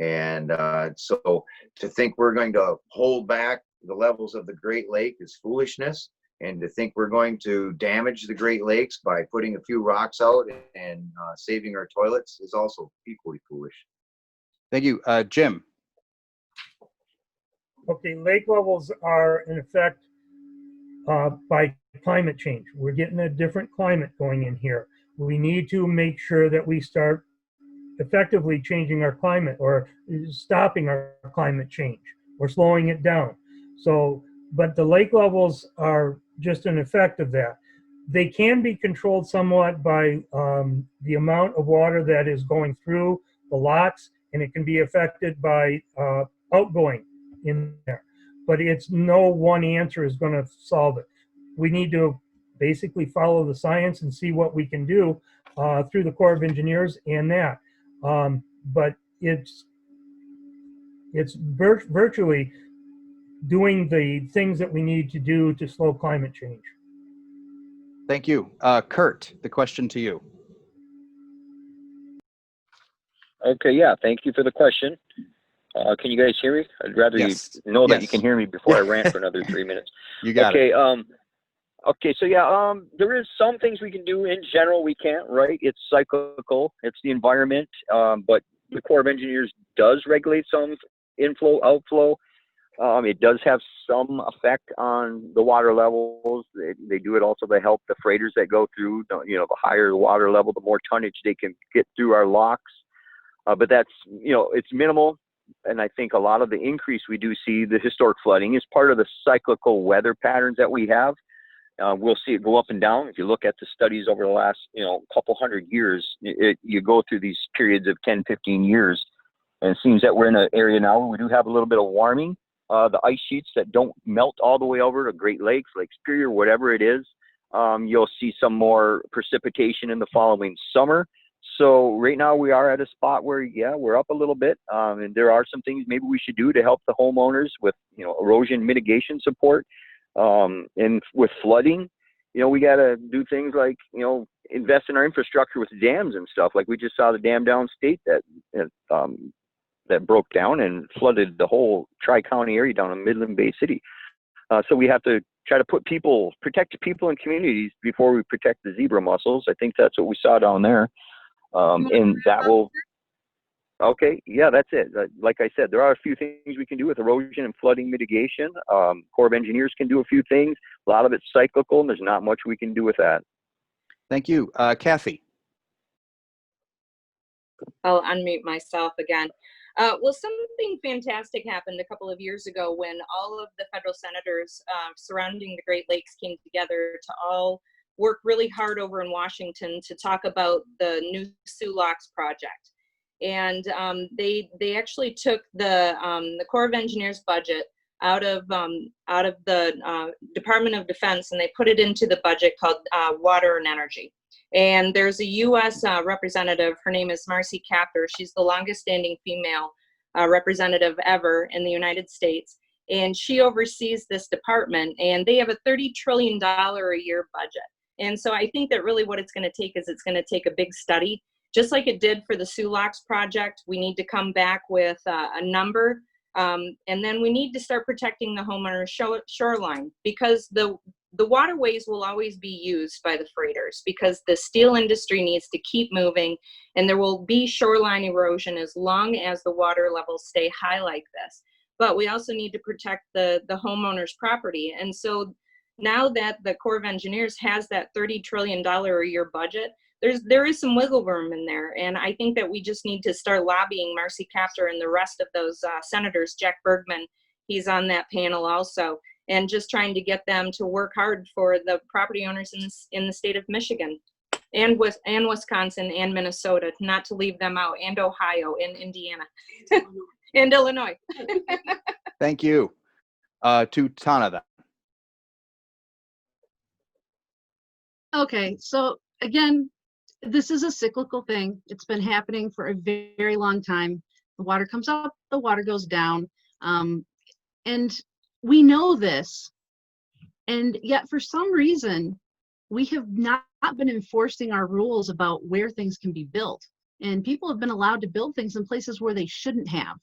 And so to think we're going to hold back the levels of the Great Lake is foolishness. And to think we're going to damage the Great Lakes by putting a few rocks out and saving our toilets is also equally foolish. Thank you. Jim. Okay, lake levels are in effect by climate change. We're getting a different climate going in here. We need to make sure that we start effectively changing our climate, or stopping our climate change, or slowing it down. So, but the lake levels are just an effect of that. They can be controlled somewhat by the amount of water that is going through the lots, and it can be affected by outgoing in there. But it's no one answer is going to solve it. We need to basically follow the science and see what we can do through the Corps of Engineers and that. But it's virtually doing the things that we need to do to slow climate change. Thank you. Kurt, the question to you. Okay, yeah, thank you for the question. Can you guys hear me? I'd rather Yes. you know that you Yes. can hear me before I rant for another 3 minutes. You got Okay, it. okay, so yeah, there is some things we can do. In general, we can't, right? It's cyclical. It's the environment, but the Corps of Engineers does regulate some inflow, outflow. It does have some effect on the water levels. They do it also to help the freighters that go through. You know, the higher the water level, the more tonnage they can get through our locks. But that's, you know, it's minimal. And I think a lot of the increase we do see, the historic flooding, is part of the cyclical weather patterns that we have. We'll see it go up and down. If you look at the studies over the last, you know, couple hundred years, you go through these periods of 10, 15 years. And it seems that we're in an area now where we do have a little bit of warming. The ice sheets that don't melt all the way over to Great Lakes, Lake Superior, whatever it is, you'll see some more precipitation in the following summer. So right now we are at a spot where, yeah, we're up a little bit. And there are some things maybe we should do to help the homeowners with, you know, erosion mitigation support. And with flooding, you know, we got to do things like, you know, invest in our infrastructure with dams and stuff. Like we just saw the dam downstate that broke down and flooded the whole Tri-County area down in Midland Bay City. So we have to try to protect people and communities before we protect the zebra mussels. I think that's what we saw down there. And that will, okay, yeah, that's it. Like I said, there are a few things we can do with erosion and flooding mitigation. Corps of Engineers can do a few things. A lot of it's cyclical, and there's not much we can do with that. Thank you. Kathy. I'll unmute myself again. Well, something fantastic happened a couple of years ago when all of the federal senators surrounding the Great Lakes came together to all work really hard over in Washington to talk about the new Sioux Locks project. And they actually took the Corps of Engineers budget out of the Department of Defense, and they put it into the budget called Water and Energy. And there's a U.S. Representative. Her name is Marcy Kaptur. She's the longest standing female representative ever in the United States. And she oversees this department, and they have a $30 trillion a year budget. And so I think that really what it's going to take is it's going to take a big study, just like it did for the Sioux Locks project. We need to come back with a number, and then we need to start protecting the homeowner shoreline, because the waterways will always be used by the freighters, because the steel industry needs to keep moving, and there will be shoreline erosion as long as the water levels stay high like this. But we also need to protect the homeowner's property. And so now that the Corps of Engineers has that $30 trillion a year budget, there is some wiggle room in there. And I think that we just need to start lobbying Marcy Kaptur and the rest of those senators. Jack Bergman, he's on that panel also, and just trying to get them to work hard for the property owners in the state of Michigan and Wisconsin and Minnesota, not to leave them out, and Ohio and Indiana and Illinois. Thank you. To Tana then. Okay, so again, this is a cyclical thing. It's been happening for a very long time. The water comes up, the water goes down. And we know this. And yet for some reason, we have not been enforcing our rules about where things can be built. And people have been allowed to build things in places where they shouldn't have.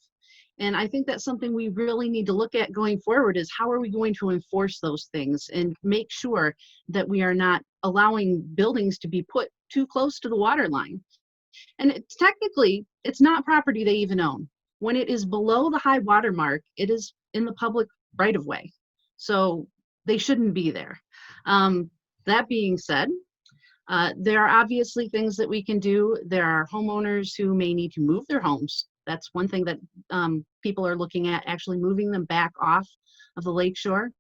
And I think that's something we really need to look at going forward, is how are we going to enforce those things and make sure that we are not allowing buildings to be put too close to the water line. And technically, it's not property they even own. When it is below the high water mark, it is in the public right of way. So they shouldn't be there. That being said, there are obviously things that we can do. There are homeowners who may need to move their homes. That's one thing that people are looking at, actually moving them back off of the lakeshore.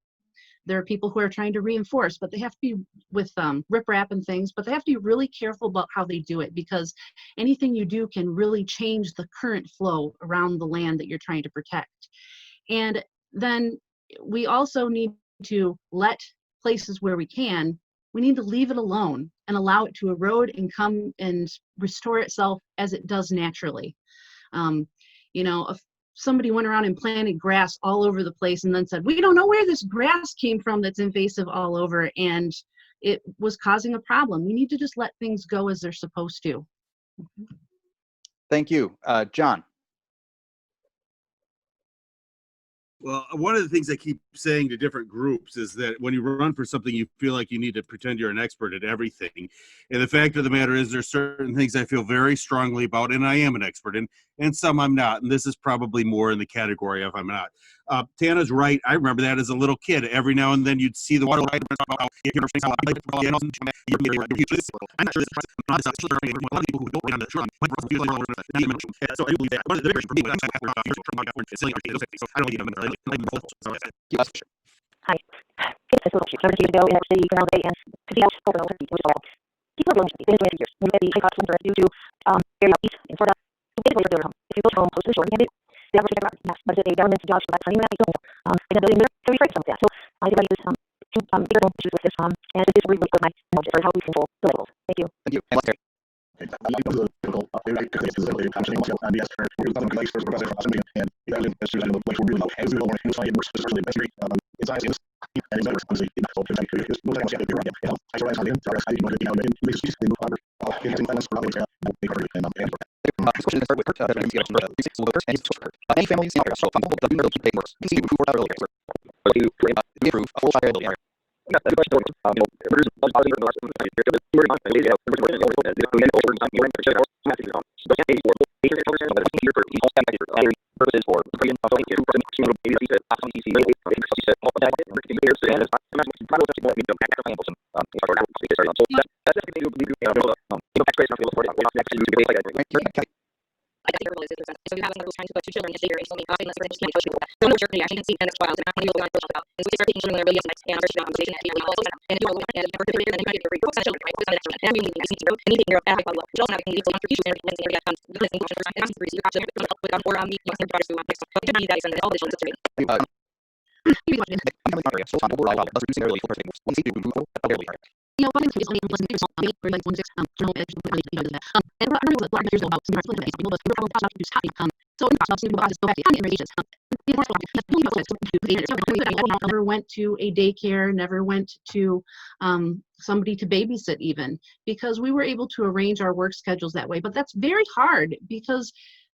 There are people who are trying to reinforce, but they have to be with riprap and things, but they have to be really careful about how they do it, because anything you do can really change the current flow around the land that you're trying to protect. And then we also need to let places where we need to leave it alone and allow it to erode and come and restore itself as it does naturally. You know, somebody went around and planted grass all over the place and then said, we don't know where this grass came from that's invasive all over, and it was causing a problem. We need to just let things go as they're supposed to. Thank you. John. Well, one of the things I keep saying to different groups is that when you run for something, you feel like you need to pretend you're an expert at everything. And the fact of the matter is there's certain things I feel very strongly about, and I am an expert in, and some I'm not. And this is probably more in the category of I'm not. Tana's right. I remember that as a little kid. Every now and then you'd see the water line about how I'm not sure this a lot of people who don't wait on the shoreline. So I do believe that. One of the for me, but Hi. It's a little cheap. 100 years ago, in our city, Canal Bay, and to see how over and over, it was all. People are been 20 years. We had the high cost winter due to area east in Florida. So basically, their home. If you build a home close to the shore, you can do. They have to figure out, yes, but it's a government job for that time. They don't building there. They're afraid of something like that. So I decided to use two bigger home issues with this, and it is really good my knowledge for how we control the levels. Thank you. Thank you. And let's carry. This question is start with Kurt. Any families in Ontario fund the middle pay works. We approve a full liability. I think everyone is so you have another trying to put two children in a daycare, and so many often that's really people don't know what you're actually can see the next trials, and how many people are going to about. And so we start taking children when they're really young, and first round conversation, and you know, and if you are looking at it, and then you get every children, right? Focus on the next one, and we need to grow, and anything you're at high level. Children have need to learn for future and area comes the listening function and I'm free. You have to with or me, you know, daughters who want next. But to be that is and all the children to me. You know, one thing is only listen to yourself. We're like 1-6 journal edge really that. And I don't know what years about some people but we're probably not just happy so in the process we go back to ages. Never went to a daycare, never went to somebody to babysit even, because we were able to arrange our work schedules that way. But that's very hard because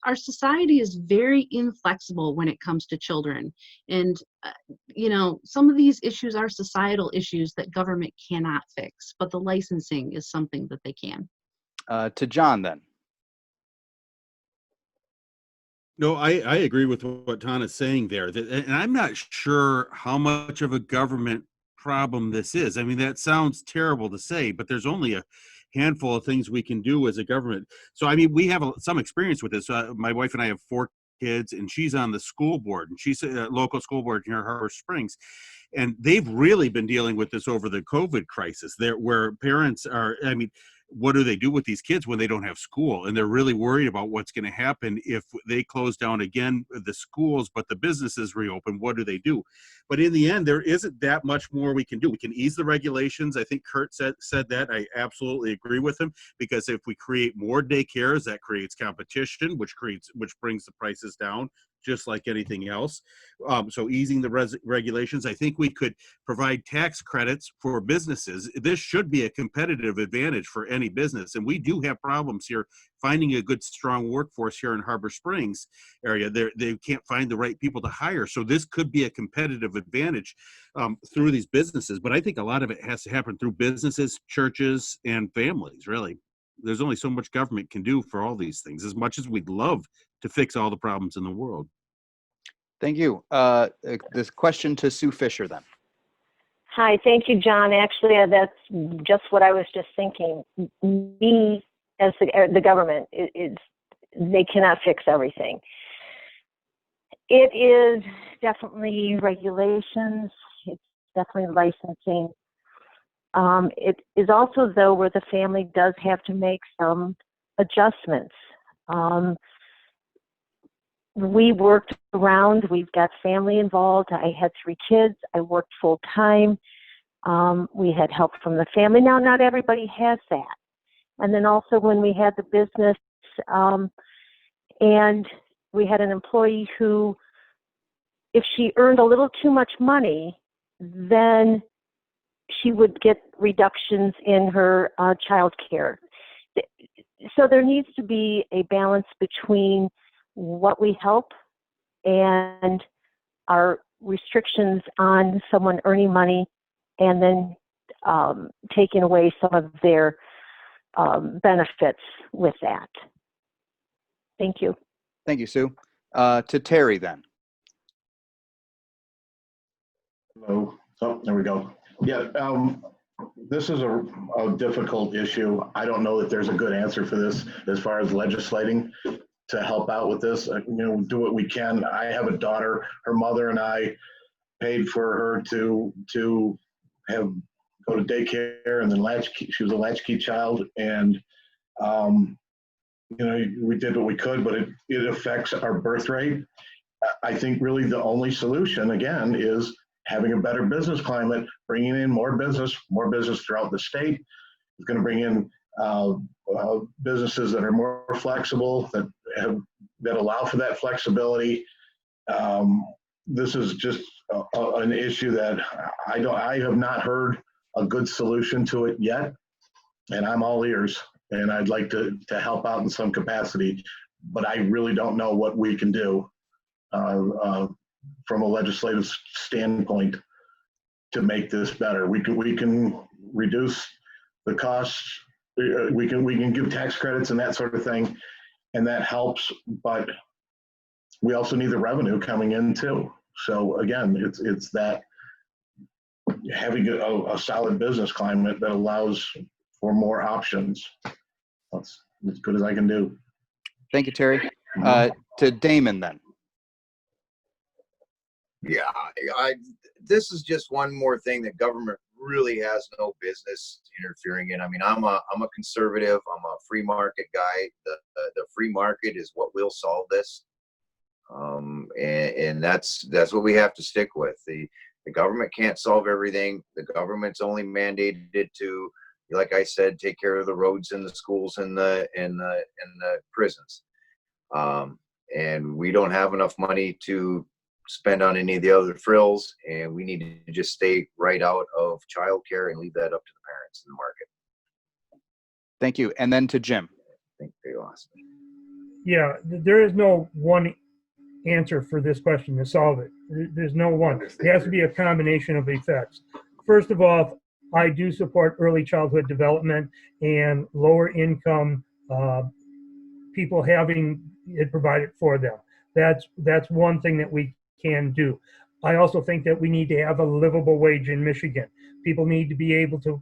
our society is very inflexible when it comes to children. And, you know, some of these issues are societal issues that government cannot fix, but the licensing is something that they can. To John, then. No, I agree with what Tana's saying there. And I'm not sure how much of a government problem this is. I mean, that sounds terrible to say, but there's only a handful of things we can do as a government. So, I mean, we have some experience with this. My wife and I have 4 kids, and she's on the school board, and she's a local school board here in Harbor Springs. And they've really been dealing with this over the COVID crisis there, where parents are, I mean, what do they do with these kids when they don't have school? And they're really worried about what's going to happen if they close down again the schools, but the businesses reopen. What do they do? But in the end, there isn't that much more we can do. We can ease the regulations. I think Kurt said that. I absolutely agree with him, because if we create more daycares, that creates competition, which brings the prices down, just like anything else. So easing the regulations, I think we could provide tax credits for businesses. This should be a competitive advantage for any business. And we do have problems here finding a good, strong workforce here in Harbor Springs area. They can't find the right people to hire. So this could be a competitive advantage through these businesses. But I think a lot of it has to happen through businesses, churches, and families, really. There's only so much government can do for all these things, as much as we'd love to fix all the problems in the world. Thank you. This question to Sue Fisher, then. Hi, thank you, John. Actually, that's just what I was just thinking. We, as the government, they cannot fix everything. It is definitely regulations. It's definitely licensing. It is also, though, where the family does have to make some adjustments. We worked around, we've got family involved. I had 3 kids. I worked full time. We had help from the family. Now, not everybody has that. And then also when we had the business, and we had an employee who, if she earned a little too much money, then she would get reductions in her child care. So there needs to be a balance between what we help and our restrictions on someone earning money, and then taking away some of their benefits with that. Thank you. Thank you, Sue. To Terry then. Hello. Oh, there we go. Yeah, this is a difficult issue. I don't know that there's a good answer for this as far as legislating to help out with this. Do what we can. I have a daughter. Her mother and I paid for her to have go to daycare, and then she was a latchkey child, and we did what we could, but it affects our birth rate. I think really the only solution, again, is having a better business climate, bringing in more business throughout the state. It's going to bring in businesses that are more flexible, that allow for that flexibility. This is just an issue that I have not heard a good solution to it yet, and I'm all ears, and I'd like to help out in some capacity, but I really don't know what we can do from a legislative standpoint to make this better. We can reduce the costs. We can give tax credits and that sort of thing, and that helps. But we also need the revenue coming in too. So again, it's that having a solid business climate that allows for more options. That's as good as I can do. Thank you, Terry. To Damon then. Yeah, this is just one more thing that government really has no business interfering in. I mean, I'm a conservative. I'm a free market guy. The free market is what will solve this, and that's what we have to stick with. The government can't solve everything. The government's only mandated to, like I said, take care of the roads and the schools and the prisons, and we don't have enough money to spend on any of the other frills, and we need to just stay right out of childcare and leave that up to the parents in the market. Thank you. And then to Jim. I think they lost me. Yeah, there is no one answer for this question to solve it. There's no one. It has to be a combination of effects. First of all, I do support early childhood development and lower income people having it provided for them. That's one thing that we can do. I also think that we need to have a livable wage in Michigan. People need to be able to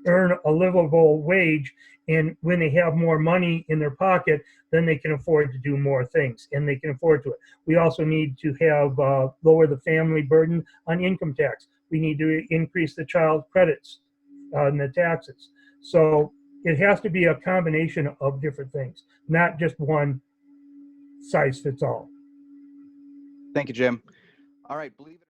earn a livable wage, and when they have more money in their pocket, then they can afford to do more things, and they can afford to it. We also need to have lower the family burden on income tax. We need to increase the child credits on the taxes. So it has to be a combination of different things, not just one size fits all. Thank you, Jim. All right, believe it